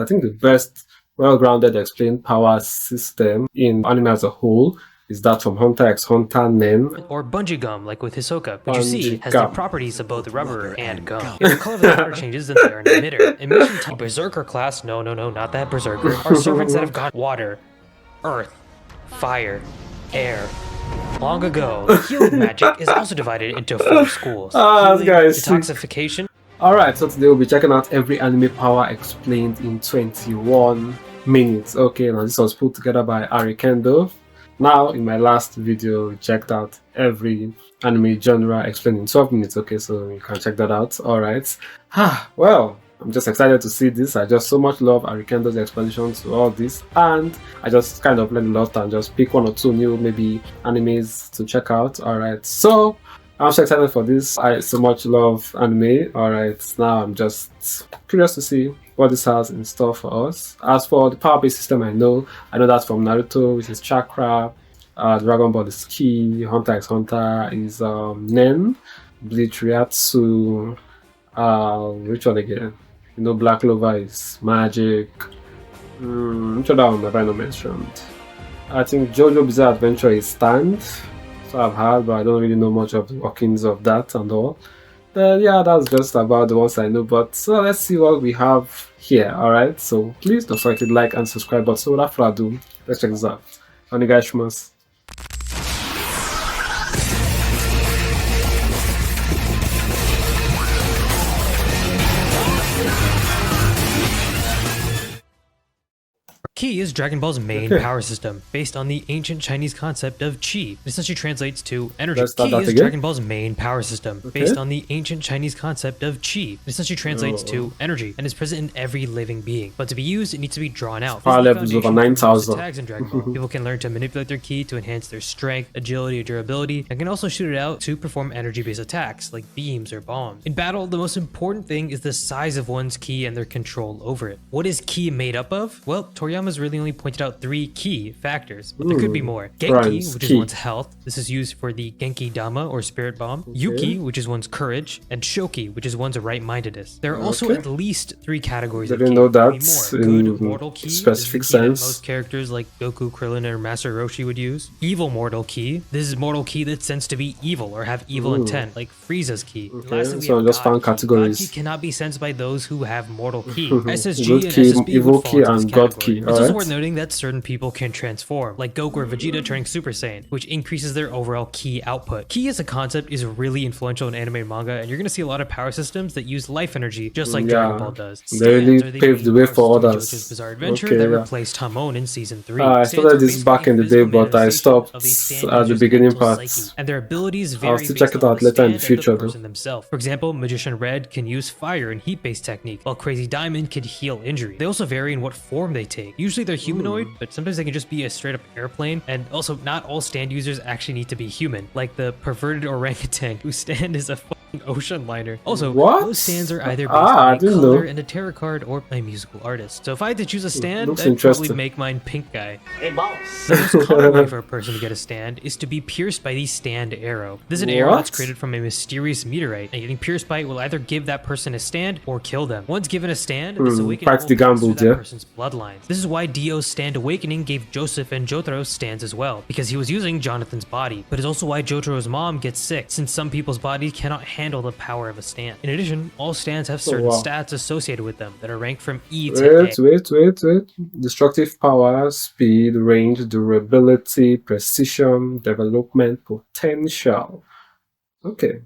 I think the best well-grounded explained power system in anime as a whole is that from Hunter x Hunter Nen. Or bungee gum, like with Hisoka, which you see has the properties of both rubber and gum. If the color of the water changes, then they are an emitter. Emission type Berserker class, no, not that Berserker, are servants that have got water, earth, fire, air. Long ago, healing magic is also divided into 4 schools. Healing, guys, detoxification. Alright, so today we'll be checking out every anime power explained in 21 minutes. Okay, now this was put together by Ari Kendo. Now, in my last video, we checked out every anime genre explained in 12 minutes. Okay, so you can check that out. Alright. Well, I'm just excited to see this. I just so much love Ari Kendo's explanation to all this, and I just kind of learned a lot and just pick 1 or 2 new maybe animes to check out. Alright, so I'm so excited for this. I so much love anime. Alright, now I'm just curious to see what this has in store for us. As for the power-based system, I know that from Naruto, which is Chakra, Dragon Ball is Ki, Hunter x Hunter is Nen, Bleach Ryatsu, which one again? Black Clover is Magic. Which other one have I not mentioned? I think JoJo Bizarre Adventure is Stand. So I've heard, but I don't really know much of the workings of that and all. Yeah, that's just about the ones I know. But so let's see what we have here. Alright, so please don't forget to like and subscribe. But so without further ado, let's check this out. Onegaishimasu. Ki is Dragon Ball's main power system, based on the ancient Chinese concept of Qi. It essentially translates to energy. Ki is Dragon Ball's main power system, based on the ancient Chinese concept of Qi. It essentially translates to energy, and is present in every living being. But to be used, it needs to be drawn out. Power levels over 9,000. Tags in Dragon Ball. People can learn to manipulate their Ki to enhance their strength, agility, or durability, and can also shoot it out to perform energy-based attacks, like beams or bombs. In battle, the most important thing is the size of one's Ki and their control over it. What is Ki made up of? Well, Toriyama's really only pointed out 3 key factors, but there could be more. Genki, which is one's health. This is used for the Genki Dama or Spirit Bomb. Yuki, which is one's courage, and Shoki, which is one's right-mindedness. There are also at least 3 categories of Ki. Know that Good mortal Ki, specific is sense. That most characters like Goku, Krillin, or Master Roshi would use. Evil mortal Ki. This is mortal Ki that's sensed to be evil or have evil intent, like Frieza's Ki. Okay, so I just found categories. God Ki cannot be sensed by those who have mortal Ki. Good SSG and Ki, SSB evil would fall Ki, into this and God category. Ki. It's also worth noting that certain people can transform, like Goku or Vegeta turning Super Saiyan, which increases their overall Ki output. Ki as a concept is really influential in anime and manga, and you're going to see a lot of power systems that use life energy, just like Dragon Ball does. They really paved the way for others. JoJo's Bizarre Adventure that replaced Hamon in Season 3. I started this back in the day, but I stopped at the beginning parts. And their abilities vary. I'll still check it out later in the future though. For example, Magician Red can use fire and heat-based technique, while Crazy Diamond can heal injury. They also vary in what form they take. Usually they're humanoid, but sometimes they can just be a straight-up airplane, and also not all stand users actually need to be human, like the perverted orangutan whose stand is a fucking ocean liner. Also, those stands are either based on a color and a tarot card or a musical artist. So if I had to choose a stand, I'd probably make mine Pink Guy. Hey boss! The most common way for a person to get a stand is to be pierced by the stand arrow. This is an arrow that's created from a mysterious meteorite, and getting pierced by it will either give that person a stand or kill them. Once given a stand, this awakening will pass through that person's bloodlines. This is why Dio's stand awakening gave Joseph and Jotaro stands as well, because he was using Jonathan's body, but it's also why Jotaro's mom gets sick, since some people's bodies cannot handle the power of a stand. In addition, all stands have certain stats associated with them that are ranked from E to A. Wait. Destructive power, speed, range, durability, precision, development, potential. Okay.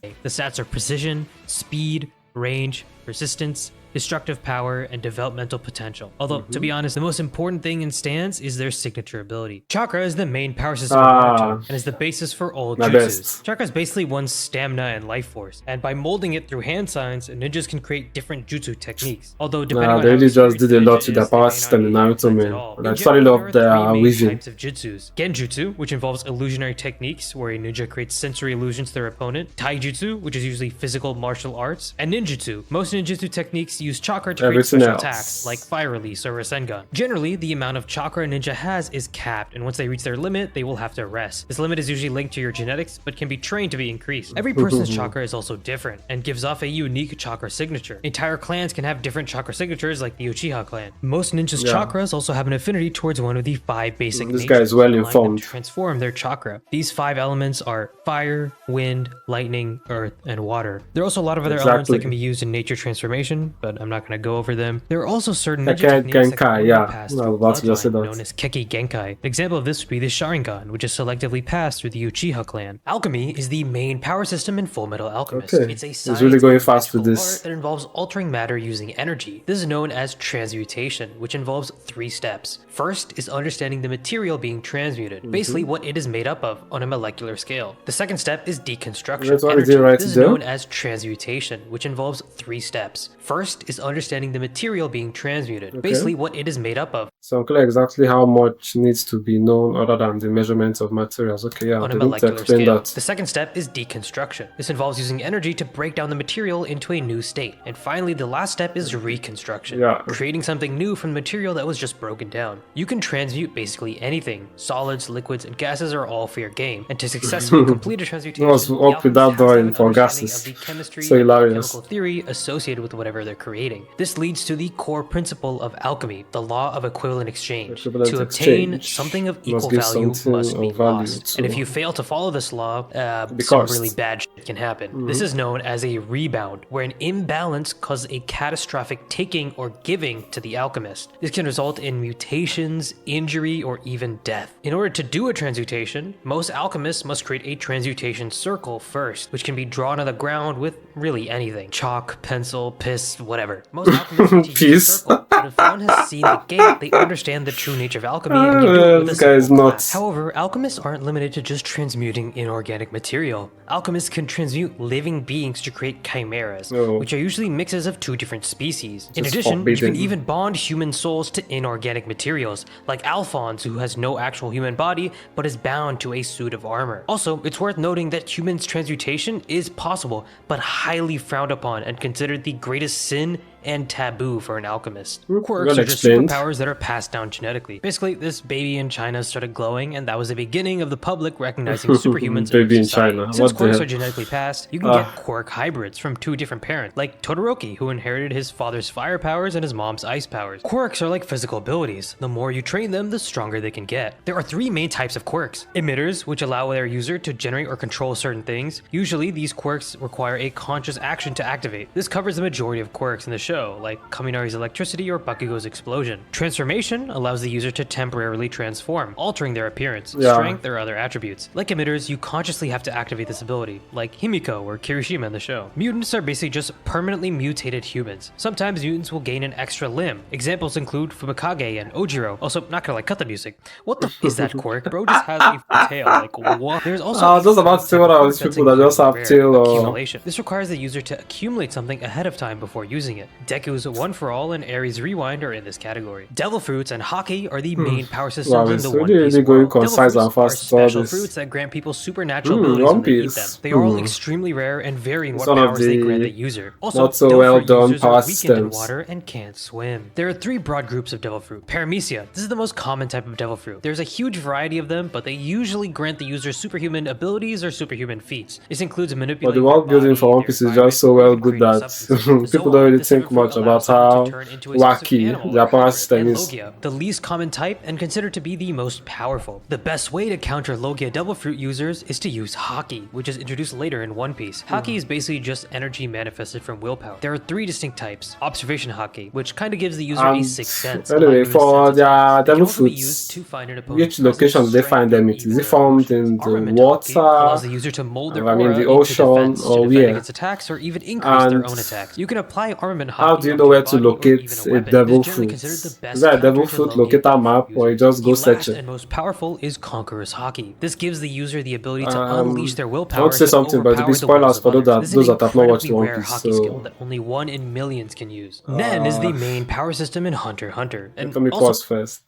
The stats are precision, speed, range, resistance, destructive power, and developmental potential. Although, to be honest, the most important thing in stands is their signature ability. Chakra is the main power system of Naruto, and is the basis for all jutsus. Chakra is basically one's stamina and life force, and by molding it through hand signs, ninjas can create different jutsu techniques. Although, depending on they really how just did a lot with their power system in Naruto, man. I started off their weaving. Types of jutsus. Genjutsu, which involves illusionary techniques, where a ninja creates sensory illusions to their opponent. Taijutsu, which is usually physical martial arts. And ninjutsu. Most ninjutsu techniques use chakra to create Everything special else. attacks, like fire release or Rasengan. Generally, the amount of chakra a ninja has is capped, and once they reach their limit, they will have to rest. This limit is usually linked to your genetics, but can be trained to be increased. Every person's chakra is also different, and gives off a unique chakra signature. Entire clans can have different chakra signatures, like the Uchiha clan. Most ninjas' chakras also have an affinity towards one of the 5 basic natures, guy is well allowing them informed. to transform their chakra. These 5 elements are fire, wind, lightning, earth, and water. There are also a lot of other elements that can be used in nature transformation, but I'm not going to go over them. There are also certain ninja techniques that can only be passed through bloodline, known as Keki Genkai. An example of this would be the Sharingan, which is selectively passed through the Uchiha clan. Alchemy is the main power system in Full Metal Alchemist. Okay. It's a He's science really going and fast with magical this. art that involves altering matter using energy. This is known as transmutation, which involves 3 steps. First is understanding the material being transmuted, basically what it is made up of on a molecular scale. The second step is deconstruction. That's what he did right This is there. known as transmutation, which involves 3 steps. First is understanding the material being transmuted, basically what it is made up of. So unclear exactly how much needs to be known other than the measurements of materials. Okay, yeah, On a they need to molecular explain scale. that. The second step is deconstruction. This involves using energy to break down the material into a new state. And finally, the last step is reconstruction. Yeah. Creating something new from the material that was just broken down. You can transmute basically anything. Solids, liquids, and gases are all fair game. And to successfully complete a transmutation, What's the up with that alchemist has to door have in an for understanding gases? of the chemistry So and hilarious. chemical theory associated with whatever they're creating. This leads to the core principle of alchemy, the law of equivalent exchange. Equivalent To obtain exchange something of must equal give value something must be of value lost. And if too. you fail to follow this law, some cost. really bad shit can happen. This is known as a rebound, where an imbalance causes a catastrophic taking or giving to the alchemist. This can result in mutations, injury, or even death. In order to do a transmutation, most alchemists must create a transmutation circle first, which can be drawn on the ground with really anything. Chalk, pencil, piss, whatever. Most alchemists need to use a Piss. circle, but if one has seen the game, they understand the true nature of alchemy and can do it with a This guy is simple nuts. class. However, alchemists aren't limited to just transmuting inorganic material. Alchemists can transmute living beings to create chimeras, Oh. which are usually mixes of 2 different species. In Just addition, you can forbidden. even bond human souls to inorganic materials, like Alphonse, who has no actual human body but is bound to a suit of armor. Also, it's worth noting that humans' transmutation is possible, but highly frowned upon and considered the greatest sin and taboo for an alchemist. Quirks well are just explained. superpowers that are passed down genetically. Basically, this baby in China started glowing, and that was the beginning of the public recognizing superhumans Baby in society. China, Since what the quirks hell? are genetically passed, you can get quirk hybrids from 2 different parents, like Todoroki, who inherited his father's fire powers and his mom's ice powers. Quirks are like physical abilities. The more you train them, the stronger they can get. There are 3 main types of quirks. Emitters, which allow their user to generate or control certain things. Usually, these quirks require a conscious action to activate. This covers the majority of quirks in the show, like Kaminari's electricity or Bakugo's explosion. Transformation allows the user to temporarily transform, altering their appearance, strength, or other attributes. Like emitters, you consciously have to activate this ability, like Himiko or Kirishima in the show. Mutants are basically just permanently mutated humans. Sometimes mutants will gain an extra limb. Examples include Fumikage and Ojiro. Also, not gonna cut the music. What the f is that quirk? Bro just has a tail, like what? There's also I was just about to say what are these that's people that just have incredibly tail rare. or... Accumulation. This requires the user to accumulate something ahead of time before using it. Deku's One for All and Ares Rewind are in this category. Devil fruits and Haki are the main power systems Wow, in it's the really, One Piece really going world. Devil concise fruits and fast are with all special this. fruits that grant people supernatural One abilities when they eat them. Piece. They are all extremely rare and vary in what one of powers they grant the the user. Also, not so devil well fruit done users are power weakened in systems. water and can't swim. There are 3 broad groups of devil fruit. Paramecia. This is the most common type of devil fruit. There's a huge variety of them, but they usually grant the user superhuman abilities or superhuman feats. This includes But manipulating the world their building body, for One their Piece is just so environment, or well even good creating that substances. people Zoan, don't really the seven think fruit, much allows about someone how to turn into a specific wacky animal or Japanese creature. thing And is. Logia, the least common type and considered to be the most powerful. The best way to counter Logia devil fruit users is to use Haki, which is introduced later in One Piece. Haki is basically just energy manifested from willpower. There are 3 distinct types. Observation Haki, which kind of gives the user a And sixth sense. anyway, allowing them to for sense their effects. They can devil also be fruits, used to find an opponent's which location presence, do they find strength, them? or Is even it their formed emotions. in the Armament Haki allows the water? user to mold their I mean, aura the into ocean, defense, to or defend where? against attacks, or even increase their And own attacks. You can apply armament Haki how do you onto know your where to body or locate even a a weapon. devil It is generally fruit? considered the best Is that a devil counter to fruit Logia locator devil map, fruit or you users. just go The last searching? and most powerful is Conqueror's Haki. This gives the user the ability to Um, unleash their I willpower want to say to something, but it'll be overpower the wills spoilers of for others. This is those an that have not watched incredibly One rare Piece. Haki skill So that only 1 in millions can use. Nen is the main power system in Hunter x Hunter. And let me also pause first.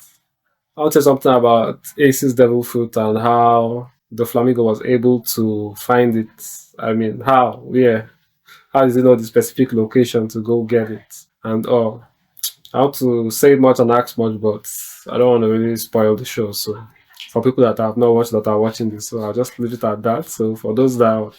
I want to say something about Ace's devil fruit and how the flamingo was able to find it. I mean, how? Where? How does he know the specific location to go get it? And oh, I want to say much and ask much, but I don't want to really spoil the show. So for people that have not watched that are watching this, so I'll just leave it at that. So for those that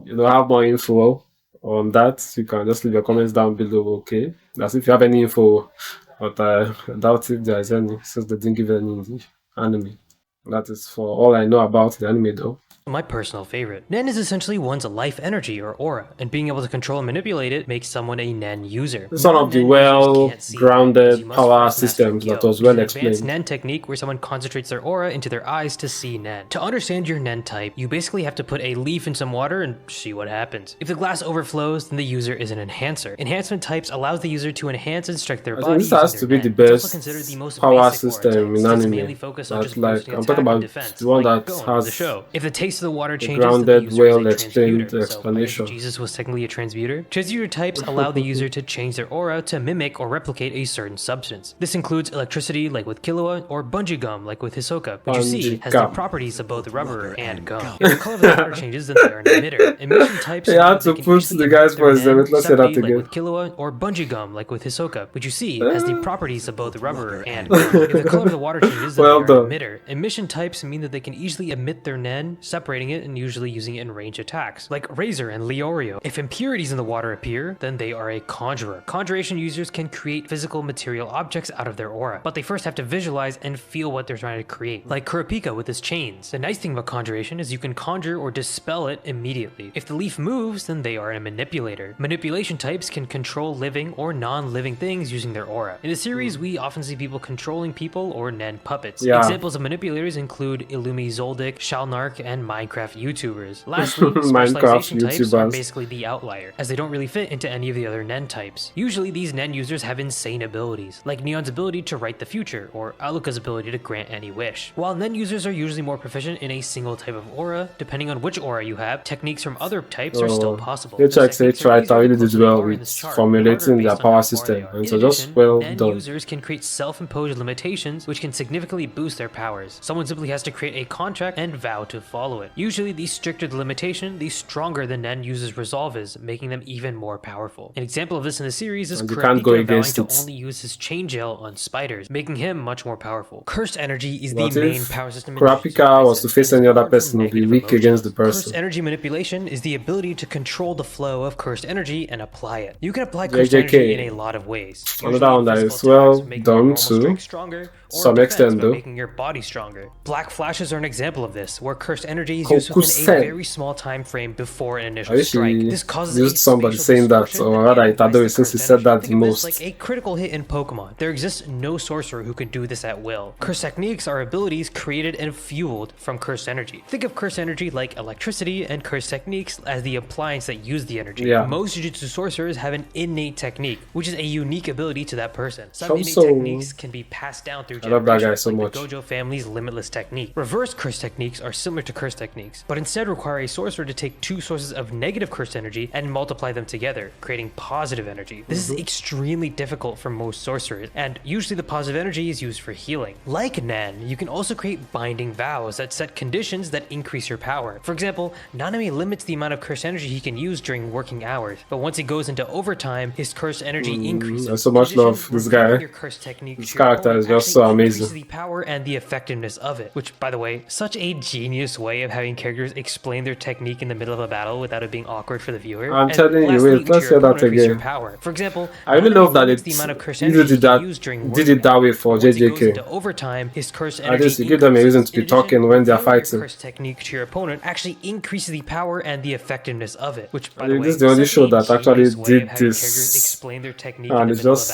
have more info on that, you can just leave your comments down below. Okay, as if you have any info, but I doubt if there is any, since they didn't give any in the anime. That is for all I know about the anime, though. My personal favorite. Nen is essentially one's life energy or aura, and being able to control and manipulate it makes someone a Nen user. It's one of the well-grounded power systems that was well explained. Advanced Nen technique where someone concentrates their aura into their eyes to see Nen. To understand your Nen type, you basically have to put a leaf in some water and see what happens. If the glass overflows, then the user is an enhancer. Enhancement types allows the user to enhance and strike their body. This has to be the best power system in anime. That's like, I'm talking about the one that has the show. If the taste of the water changes, grounded, well-explained explanation. Jesus was technically a transmuter. Transmuter types allow the user to change their aura to mimic or replicate a certain substance. This includes electricity, like with Killua, or bungee gum, like with Hisoka, which you see has the properties of both rubber and gum. If the color of the water changes, then they are an emitter. Emission types. Yeah, to put the guy's voice there. Let's say that again. Like with Killua, or bungee gum, like with Hisoka, which you see has the properties of both rubber and gum. If the color of the water changes, then they are an emitter. Emission types mean that they can easily emit their Nen, separating it and usually using it in range attacks, like Razor and Leorio. If impurities in the water appear, then they are a conjurer. Conjuration users can create physical material objects out of their aura, but they first have to visualize and feel what they're trying to create, like Kurapika with his chains. The nice thing about conjuration is you can conjure or dispel it immediately. If the leaf moves, then they are a manipulator. Manipulation types can control living or non-living things using their aura. In the series, we often see people controlling people or Nen puppets. Examples of manipulators include Illumi Zoldyck, Shalnark, and Minecraft YouTubers. Lastly, specialization types are basically the outlier, as they don't really fit into any of the other Nen types. Usually these Nen users have insane abilities, like Neon's ability to write the future, or Aluka's ability to grant any wish. While Nen users are usually more proficient in a single type of aura, depending on which aura you have, techniques from other types are still possible. I really did well with formulating their power system, and so just well Nen done. Users can create self-imposed limitations, which can significantly boost their powers. Someone simply has to create a contract and vow to follow it. Usually, the stricter the limitation, the stronger the Nen user's resolve is, making them even more powerful. An example of this in the series is Kurapika vowing to only use his chain gel on spiders, making him much more powerful. Cursed energy is the main power system. Kurapika was to face any other person who be weak against the person. Cursed energy manipulation is the ability to control the flow of cursed energy and apply it. You can apply cursed energy in a lot of ways. Another one that is well done too. Some extent though. Making your body stronger. Black flashes are an example of this, where cursed energy is used within a very small time frame before an initial strike. This causes somebody saying that, or rather Itadori, since he said that the most. Like a critical hit in Pokemon. There exists no sorcerer who can do this at will. Cursed techniques are abilities created and fueled from cursed energy. Think of cursed energy like electricity, and cursed techniques as the appliance that use the energy. Most Jujutsu sorcerers have an innate technique, which is a unique ability to that person. Some innate techniques can be passed down through I love that guy so much. The Gojo family's limitless technique. Reverse curse techniques are similar to curse techniques, but instead require a sorcerer to take two sources of negative curse energy and multiply them together, creating positive energy. This is extremely difficult for most sorcerers, and usually the positive energy is used for healing. Like Nen, you can also create binding vows that set conditions that increase your power. For example, Nanami limits the amount of curse energy he can use during working hours, but once he goes into overtime, his curse energy increases. I so much love this guy. This character is just so amazing. The power and the effectiveness of it, which, by the way, such a genius way of having characters explain their technique in the middle of a battle without it being awkward for the viewer. I'm telling you, wait, let's hear that again. For example, I really love that it did it that way for JJK. Overtime, his curse At least you give them a reason to be talking when they're fighting. Curse technique to your opponent actually increases the power and the effectiveness of it, which, by I the mean, way, this is the only show that actually did this, explain their technique and it's just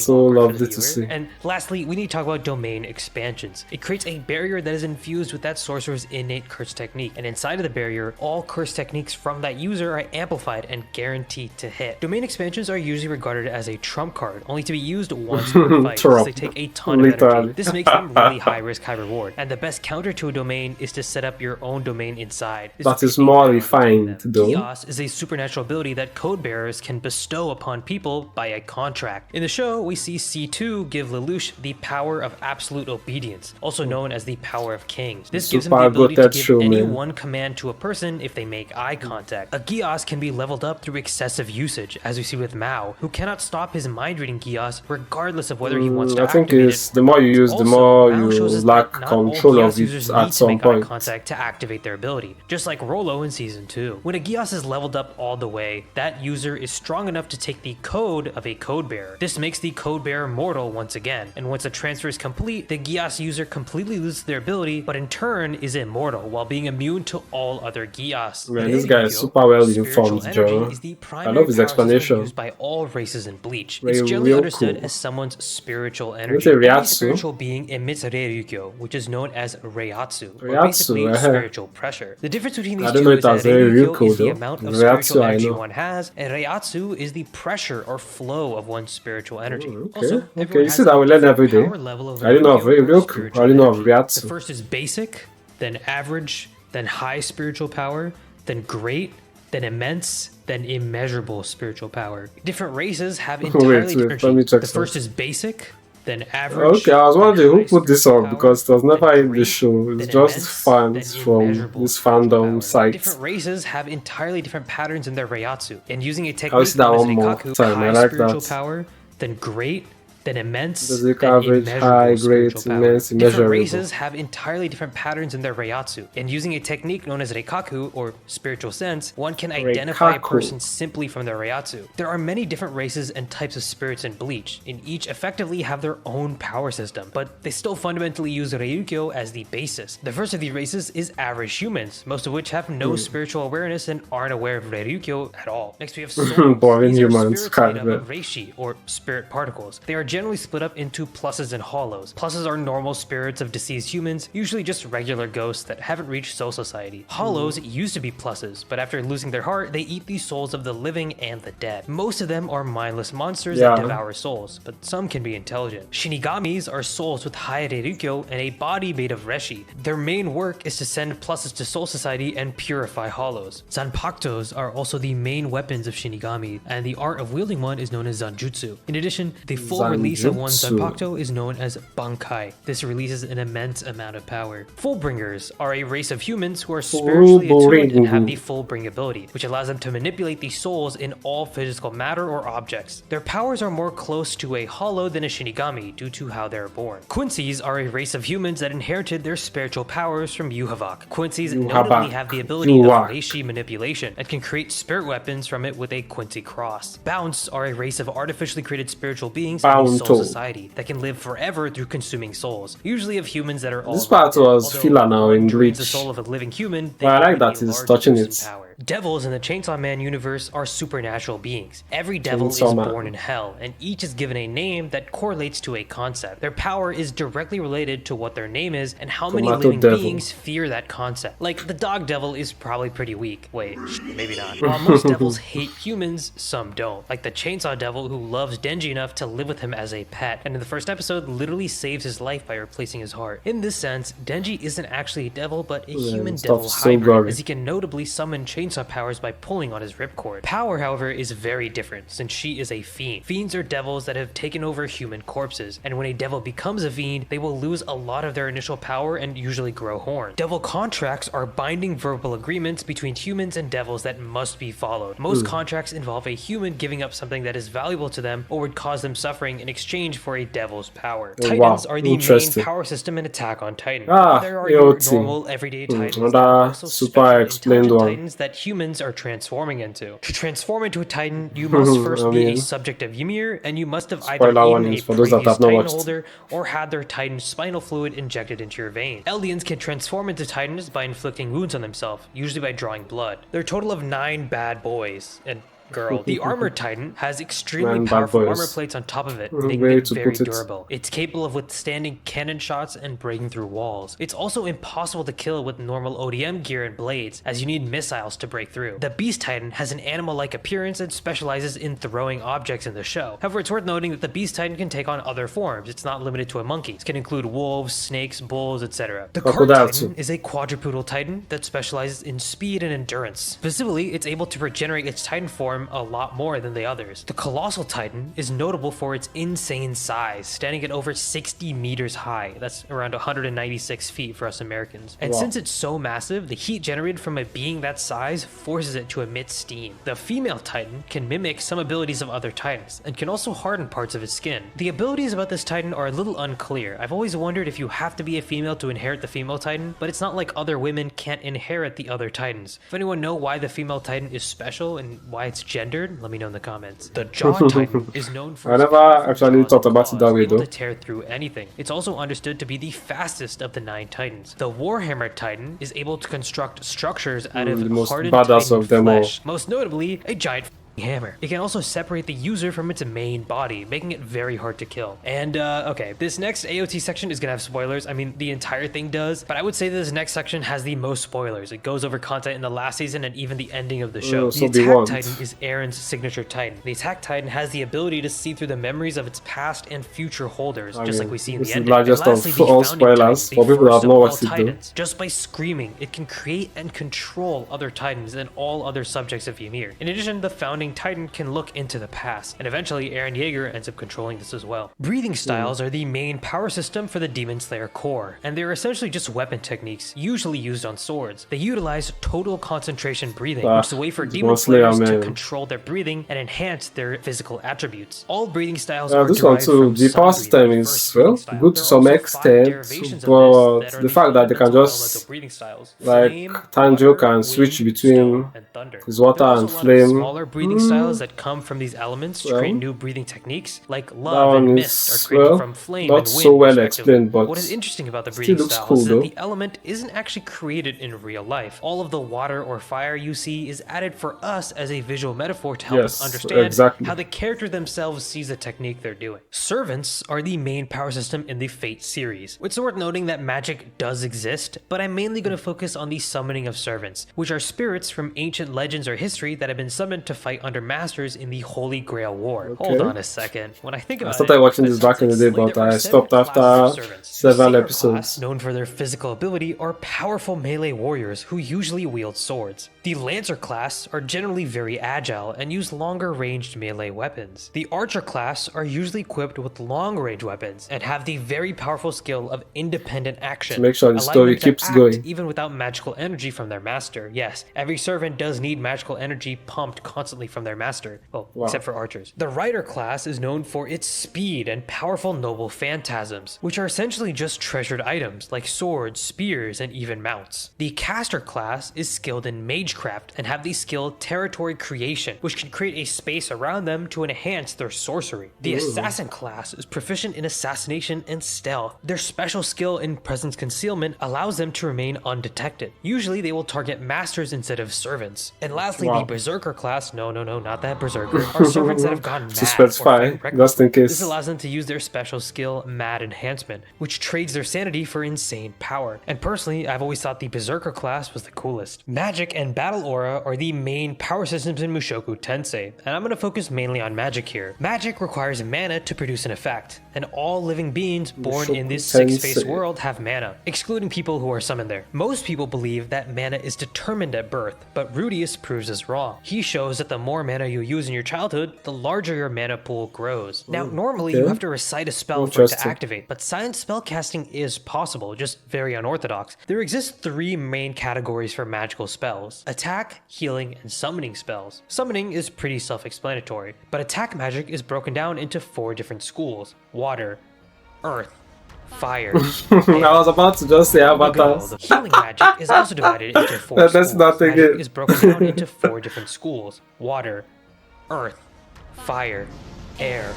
so lovely to see. And lastly, we need to talk about domain expansions. It creates a barrier that is infused with that sorcerer's innate curse technique, and inside of the barrier, all curse techniques from that user are amplified and guaranteed to hit. Domain expansions are usually regarded as a trump card, only to be used once per fight, since they take a ton of energy. This makes them really high risk, high reward, and the best counter to a domain is to set up your own domain inside. That is more refined though. Chaos is a supernatural ability that code bearers can bestow upon people by a contract. In the show, we see C2 give Lelouch the power power of absolute obedience, also known as the power of kings. This gives him the Super ability to goated give show, any man. one command to a person if they make eye contact. A Gios can be leveled up through excessive usage, as we see with Mao, who cannot stop his mind-reading Gios regardless of whether he wants to I think activate it's it. the more you use, the Also, more Mao you shows us lack that not all control of Gios it users at need to some make eye point. contact to activate their ability, just like Rolo in Season 2. When a Gios is leveled up all the way, that user is strong enough to take the code of a code bearer. This makes the code bearer mortal once again, and once the transfer is complete, the Gios user completely loses their ability, but in turn is immortal while being immune to all other Gios. Man, this guy is super well informed, Joe. Is the I primary love his power system explanation. used by all races in Bleach. Very It's generally real understood cool. as someone's spiritual Let's energy. say Every Ryatsu. spiritual being emits Reirukyo, which is known as Reiatsu, or Ryatsu, basically spiritual pressure. The difference between these I don't two know is it as that very real Reirukyo cool is the though. amount of Ryatsu, spiritual I energy know. one has, and Reiatsu is the pressure or flow of one's spiritual energy. Okay, Also, okay. everyone You has see that a we learn different every day. power level of I didn't know of Reirukyo or Reirukyo. I spiritual didn't know of energy. Ryatsu. The first is basic, then average, then high spiritual power, then great, then immense, then immeasurable spiritual power. Different races have entirely different let me sheets. check The some. first is basic, then average. Okay, I was then wondering who high put this spiritual up because it was power, never then in the great, show. It's then just immense, fans then from immeasurable this spiritual fandom power. site. Different races have entirely different patterns in their Reiatsu, and using a I'll technique see that known as one more Reikaku, time. I high like spiritual that. power, then great, then immense, Basic, then average, high, immeasurable spiritual great, power. immense, Different immeasurable. races have entirely different patterns in their Reiatsu, and using a technique known as Reikaku, or spiritual sense, one can identify a Reikaku. person simply from their Reiatsu. There are many different races and types of spirits in Bleach, and each effectively have their own power system, but they still fundamentally use Reirukyo as the basis. The first of these races is average humans, most of which have no spiritual awareness and aren't aware of Reirukyo at all. Next we have souls. Boring These are humans, spirits can't made up of Reishi, or spirit particles. They are generally split up into pluses and hollows. Pluses are normal spirits of deceased humans, usually just regular ghosts that haven't reached soul society. Hollows used to be pluses, but after losing their heart, they eat the souls of the living and the dead. Most of them are mindless monsters that devour souls, but some can be intelligent. Shinigamis are souls with high Reirukyo and a body made of Reshi. Their main work is to send pluses to soul society and purify hollows. Zanpakutos are also the main weapons of Shinigami, and the art of wielding one is known as Zanjutsu. In addition, the full release of one Zanjutsu. Zanpakuto is known as Bankai. This releases an immense amount of power. Fullbringers are a race of humans who are spiritually attuned and have the Fullbring ability, which allows them to manipulate the souls in all physical matter or objects. Their powers are more close to a hollow than a Shinigami due to how they're born. Quincy's are a race of humans that inherited their spiritual powers from Yuhavak. Quincy's notably have the ability of Reishi manipulation and can create spirit weapons from it with a Quincy cross. Bounce are a race of artificially created spiritual beings in the soul society that can live forever through consuming souls, usually of humans that are all This part was filler now in drains the Bleach. soul of a living human. Well, I like gain that a he's large touching boost it. in power. Devils in the Chainsaw Man universe are supernatural beings. Every devil Chainsaw is Man. born in hell, and each is given a name that correlates to a concept. Their power is directly related to what their name is and how many Tomato living devil. beings fear that concept. Like, the dog devil is probably pretty weak. Wait, maybe not. While most devils hate humans, some don't. Like the Chainsaw Devil, who loves Denji enough to live with him as a pet, and in the first episode literally saves his life by replacing his heart. In this sense, Denji isn't actually a devil, but a human devil stuff's so hybrid, gory. as he can notably summon chainsaw powers by pulling on his ripcord. Power, however, is very different, since she is a fiend. Fiends are devils that have taken over human corpses, and when a devil becomes a fiend, they will lose a lot of their initial power and usually grow horn. Devil contracts are binding verbal agreements between humans and devils that must be followed. Most contracts involve a human giving up something that is valuable to them or would cause them suffering in exchange for a devil's power. Oh, Titans wow. are the main Interesting. power system in Attack on Titan. Ah, There are your AOT. normal everyday Titans that Another are also super special explained intelligent one. Titans that humans are transforming into. To transform into a Titan, you must first be a subject of Ymir, and you must have either Spoiler eaten warnings a for those that previous have not Titan watched. holder or had their Titan spinal fluid injected into your veins. Eldians can transform into Titans by inflicting wounds on themselves, usually by drawing blood. There are a total of 9 bad boys and girl. The Armored Titan has extremely 9 bad powerful boys. armor plates on top of it, making Way it to very put it. durable. It's capable of withstanding cannon shots and breaking through walls. It's also impossible to kill with normal ODM gear and blades, as you need missiles to break through. The Beast Titan has an animal-like appearance and specializes in throwing objects in the show. However, it's worth noting that the Beast Titan can take on other forms. It's not limited to a monkey. It can include wolves, snakes, bulls, etc. The Cart Crocodile Titan too. is a quadrupedal Titan that specializes in speed and endurance. Specifically, it's able to regenerate its Titan form perform a lot more than the others. The Colossal Titan is notable for its insane size, standing at over 60 meters high. That's around 196 feet for us Americans. And since it's so massive, the heat generated from it being that size forces it to emit steam. The female Titan can mimic some abilities of other Titans, and can also harden parts of its skin. The abilities about this Titan are a little unclear. I've always wondered if you have to be a female to inherit the female Titan, but it's not like other women can't inherit the other Titans. If anyone know why the female Titan is special and why it's gendered, let me know in the comments. The Jaw Titan is known for I never actually thought about it that way, though. To tear through anything. It's also understood to be the fastest of the 9 Titans. The Warhammer Titan is able to construct structures out of the most hardened badass Titan of them all. flesh, most notably a giant hammer. It can also separate the user from its main body, making it very hard to kill. And okay, this next AOT section is gonna have spoilers. I mean, the entire thing does, but I would say this next section has the most spoilers. It goes over content in the last season and even the ending of the show. So the Attack Titan is Aaron's signature Titan. The Attack Titan has the ability to see through the memories of its past and future holders, just like we see in the ending. And lastly, the all Founding spoilers Titan, for people that have not watched it though. Just by screaming, it can create and control other Titans and all other subjects of Ymir. In addition, the Founding Titan can look into the past, and eventually Eren Yeager ends up controlling this as well. Breathing styles are the main power system for the Demon Slayer core, and they're essentially just weapon techniques, usually used on swords. They utilize total concentration breathing, which is a way for Demon Slayers to control their breathing and enhance their physical attributes. All breathing styles are this one too, the power system is, well, good to some extent, but the fact that they can just, like, Tanjiro can switch between his water and flame. Smaller breathing styles that come from these elements to create new breathing techniques, like love and mist are created from flame and wind. So well explained, but what is interesting about the breathing styles is that the element isn't actually created in real life. All of the water or fire you see is added for us as a visual metaphor to help us understand how the character themselves sees the technique they're doing. Servants are the main power system in the Fate series. It's worth noting that magic does exist, but I'm mainly going to focus on the summoning of servants, which are spirits from ancient legends or history that have been summoned to fight under masters in the Holy Grail War. Hold on a second. When I think about I started watching this back in the day, but I stopped after several episodes. Known for their physical ability are powerful melee warriors who usually wield swords. The Lancer class are generally very agile and use longer ranged melee weapons. The Archer class are usually equipped with long range weapons and have the very powerful skill of independent action. To make sure the story keeps going. Even without magical energy from their master. Yes, every servant does need magical energy pumped constantly from their master. Well, except for archers. The Rider class is known for its speed and powerful noble phantasms, which are essentially just treasured items like swords, spears, and even mounts. The Caster class is skilled in magecraft and have the skill Territory Creation, which can create a space around them to enhance their sorcery. The Assassin class is proficient in assassination and stealth. Their special skill in presence concealment allows them to remain undetected. Usually they will target masters instead of servants. And lastly, the Berserker class, no, not that Berserker, are servants that have gone mad. Just in case. This allows them to use their special skill, Mad Enhancement, which trades their sanity for insane power. And personally, I've always thought the Berserker class was the coolest. Magic and Battle Aura are the main power systems in Mushoku Tensei, and I'm going to focus mainly on magic here. Magic requires mana to produce an effect, and all living beings born in this six-face world have mana, excluding people who are summoned there. Most people believe that mana is determined at birth, but Rudius proves us wrong. He shows that the more mana you use in your childhood, the larger your mana pool grows. Now, normally you have to recite a spell for it to activate, but silent spellcasting is possible, just very unorthodox. There exist 3 main categories for magical spells: attack, healing, and summoning spells. Summoning is pretty self-explanatory, but attack magic is broken down into 4 different schools: water, earth, fire. I was about to just say avatars. Healing magic is also divided into 4 schools. Magic is broken down into 4 different schools: water, earth, fire, air.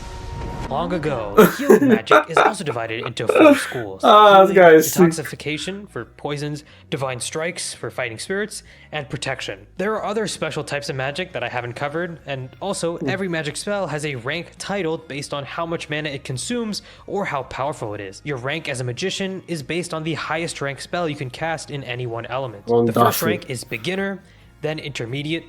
Long ago, healing magic is also divided into 4 schools: healing, detoxification for poisons, divine strikes for fighting spirits, and protection. There are other special types of magic that I haven't covered, and also every magic spell has a rank titled based on how much mana it consumes or how powerful it is. Your rank as a magician is based on the highest rank spell you can cast in any one element. The first rank is beginner, then intermediate,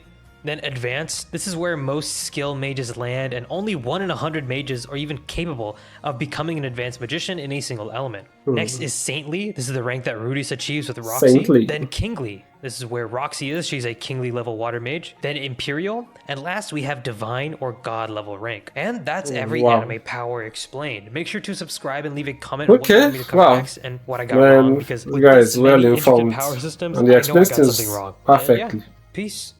Then advanced, this is where most skill mages land, and only 1 in 100 mages are even capable of becoming an advanced magician in a single element. Next is saintly. This is the rank that Rudy's achieves with Roxy. Saintly. Then kingly. This is where Roxy is. She's a kingly level water mage. Then imperial. And last we have divine or god level rank. And that's every anime power explained. Make sure to subscribe and leave a comment what you want me to cover next and what I got wrong, because with this many intricate power systems, and the I know I got explains something wrong. perfectly. Yeah, peace.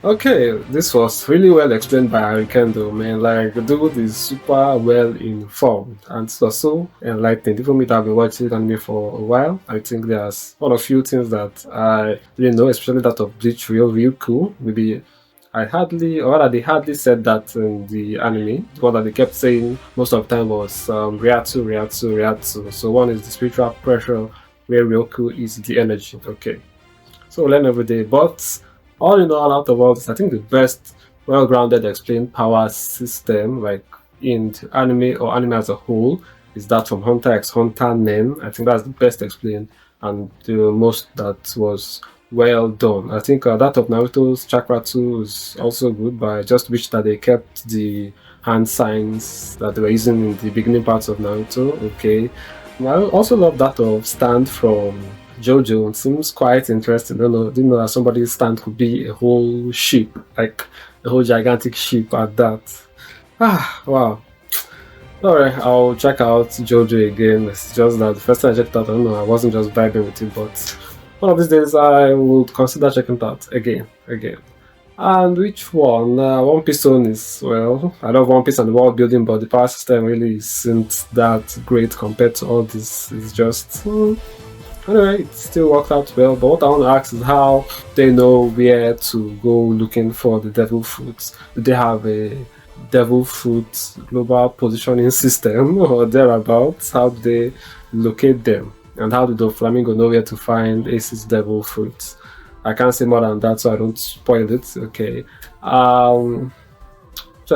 Okay, this was really well explained by Arikendo, man. Like, the dude is super well informed and so enlightening. Even me that have been watching anime for a while, I think there's one of few things that I really know, especially that of Bleach, real cool. Maybe they hardly said that in the anime. The one that they kept saying most of the time was Ryatsu. So one is the spiritual pressure, where Ryoku is the energy. Okay, so we learn every day, but all in all, out of all this, I think the best well-grounded explained power system, like in anime or anime as a whole, is that from Hunter x Hunter Nen. I think that's the best explained and the most that was well done. I think that of Naruto's Chakra 2 is also good, but I just wish that they kept the hand signs that they were using in the beginning parts of Naruto. Okay, I also love that of Stand from JoJo. It seems quite interesting. Didn't know that somebody's stand could be a whole ship, like a whole gigantic ship at that. Wow. Alright, I'll check out JoJo again. It's just that the first time I checked out, I don't know, I wasn't just vibing with it, but one of these days I would consider checking it out again. And which one? One Piece is, well, I love One Piece and the world building, but the power system really isn't that great compared to all this. It's just anyway, it still worked out well, but what I want to ask is how they know where to go looking for the devil fruits. Do they have a devil fruit global positioning system or thereabouts? How do they locate them? And how do the Flamingo know where to find Ace's devil fruits? I can't say more than that so I don't spoil it. Okay. Which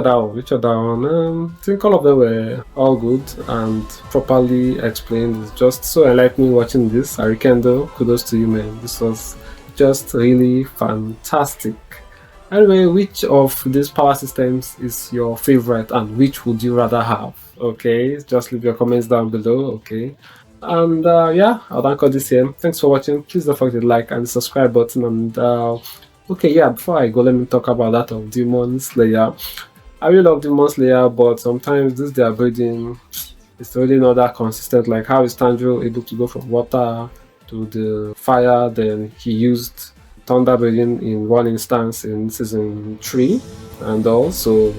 other one? I think all of them were all good and properly explained. It's just so enlightening watching this. Arikendo, kudos to you, man. This was just really fantastic. Anyway, which of these power systems is your favorite and which would you rather have? Okay, just leave your comments down below. Okay, and yeah, I'll thank all this here. Thanks for watching. Please don't forget to like and subscribe button. And okay, yeah, before I go, let me talk about that of Demon Slayer. I really love Demon Slayer, but sometimes this their breeding is really not that consistent. Like, how is Tanjiro able to go from water to the fire? Then he used thunder breeding in one instance in season 3, and also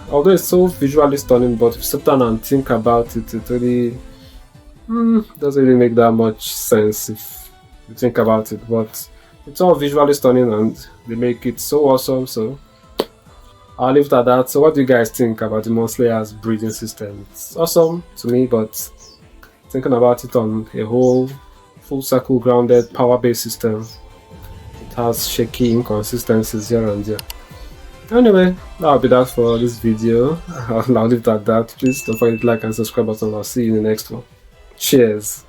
although it's so visually stunning, but if you sit down and think about it, it really doesn't really make that much sense if you think about it. But it's all visually stunning and they make it so awesome. So I'll leave it at that. So what do you guys think about Demon Slayer's breeding system? It's awesome to me, but thinking about it on a whole full circle grounded power based system, it has shaky inconsistencies here and there. Anyway, that'll be that for this video. I'll leave it at that. Please don't forget to like and subscribe button. I'll see you in the next one. Cheers.